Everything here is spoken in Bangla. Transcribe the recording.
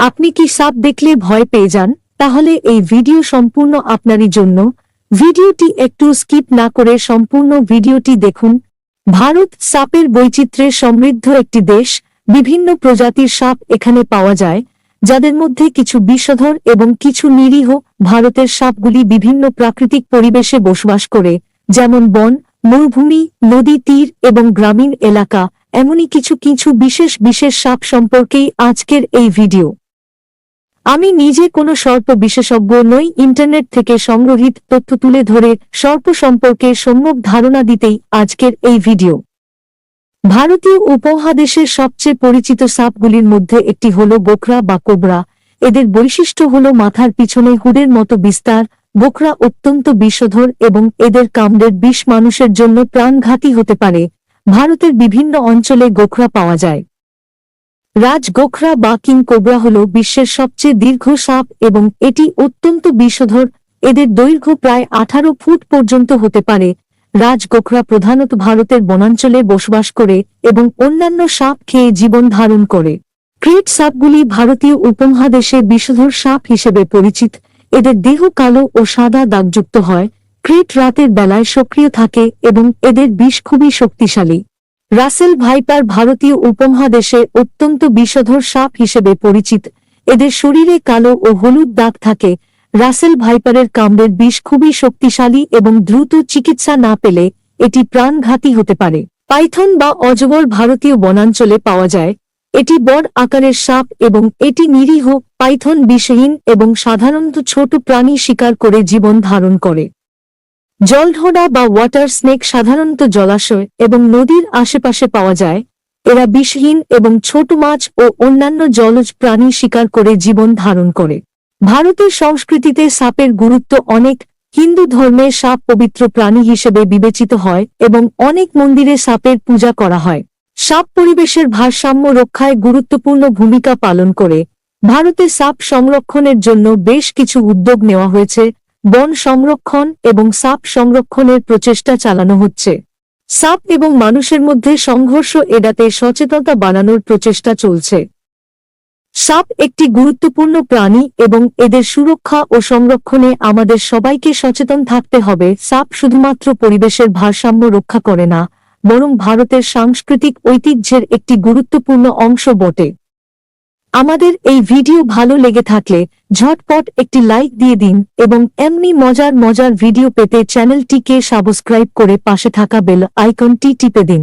আপনি কি সাপ দেখলে ভয় পেয়ে যান? তাহলে এই ভিডিও সম্পূর্ণ আপনারই জন্য। ভিডিওটি একটু স্কিপ না করে সম্পূর্ণ ভিডিওটি দেখুন। ভারত সাপের বৈচিত্র্যে সমৃদ্ধ একটি দেশ। বিভিন্ন প্রজাতির সাপ এখানে পাওয়া যায়, যাদের মধ্যে কিছু বিষধর এবং কিছু নিরীহ। ভারতের সাপগুলি বিভিন্ন প্রাকৃতিক পরিবেশে বসবাস করে, যেমন বন, মরুভূমি, নদী তীর এবং গ্রামীণ এলাকা। এমনই কিছু কিছু বিশেষ বিশেষ সাপ সম্পর্কেই আজকের এই ভিডিও। আমি নিজে কোনো সর্প বিশেষজ্ঞ নই, ইন্টারনেট থেকে সংগ্রহীত তথ্য তুলে ধরে সর্প সম্পর্কে সম্যক ধারণা দিতেই আজকের এই ভিডিও। ভারতীয় উপমহাদেশের সবচেয়ে পরিচিত সাপগুলির মধ্যে একটি হল বোকরা বা কোবরা। এদের বৈশিষ্ট্য হল মাথার পিছনে হুডের মতো বিস্তার। বোকরা অত্যন্ত বিষধর এবং এদের কামড়ের বিষ মানুষের জন্য প্রাণঘাতী হতে পারে। ভারতের বিভিন্ন অঞ্চলে গোখরা পাওয়া যায়। রাজ গোখরা বা কিং কোবরা হল বিশ্বের সবচেয়ে দীর্ঘ সাপ এবং এটি অত্যন্ত বিষধর। এদের দৈর্ঘ্য প্রায় 18 ফুট পর্যন্ত হতে পারে। রাজ গোখরা প্রধানত ভারতের বনাঞ্চলে বসবাস করে এবং অন্যান্য সাপ খেয়ে জীবন ধারণ করে। ক্রিট সাপগুলি ভারতীয় উপমহাদেশে বিষধর সাপ হিসেবে পরিচিত। এদের দেহ কালো ও সাদা দাগযুক্ত হয়। ক্রিট রাতের বেলায় সক্রিয় থাকে এবং এদের বিষ খুবই শক্তিশালী। রাসেল ভাইপার ভারতীয় উপমহাদেশে অত্যন্ত বিষধর সাপ হিসেবে পরিচিত। এদের শরীরে কালো ও হলুদ দাগ থাকে। রাসেল ভাইপারের কামড়ের বিষ খুবই শক্তিশালী এবং দ্রুত চিকিৎসা না পেলে এটি প্রাণঘাতী হতে পারে। পাইথন বা অজগর ভারতীয় বনাঞ্চলে পাওয়া যায়। এটি বড় আকারের সাপ এবং এটি নিরীহ। পাইথন বিষহীন এবং সাধারণত ছোট প্রাণী শিকার করে জীবন ধারণ করে। জলঢোড়া বা ওয়াটার স্নেক সাধারণত জলাশয় এবং নদীর আশেপাশে পাওয়া যায়। এরা বিষহীন এবং ছোট মাছ ও অন্যান্য জলজ প্রাণী শিকার করে জীবন ধারণ করে। ভারতের সংস্কৃতিতে সাপের গুরুত্ব অনেক। হিন্দু ধর্মে সাপ পবিত্র প্রাণী হিসেবে বিবেচিত হয় এবং অনেক মন্দিরে সাপের পূজা করা হয়। সাপ পরিবেশের ভারসাম্য রক্ষায় গুরুত্বপূর্ণ ভূমিকা পালন করে। ভারতে সাপ সংরক্ষণের জন্য বেশ কিছু উদ্যোগ নেওয়া হয়েছে। বন সংরক্ষণ এবং সাপ সংরক্ষণের প্রচেষ্টা চালানো হচ্ছে। সাপ এবং মানুষের মধ্যে সংঘর্ষ এড়াতে সচেতনতা বাড়ানোর প্রচেষ্টা চলছে। সাপ একটি গুরুত্বপূর্ণ প্রাণী এবং এদের সুরক্ষা ও সংরক্ষণে আমাদের সবাইকে সচেতন থাকতে হবে। সাপ শুধুমাত্র পরিবেশের ভারসাম্য রক্ষা করে না, বরং ভারতের সাংস্কৃতিক ঐতিহ্যের একটি গুরুত্বপূর্ণ অংশ বটে। আমাদের এই ভিডিও ভালো লেগে থাকলে ঝটপট একটি লাইক দিয়ে দিন এবং এমনি মজার মজার ভিডিও পেতে চ্যানেলটিকে সাবস্ক্রাইব করে পাশে থাকা বেল আইকনটি টিপে দিন।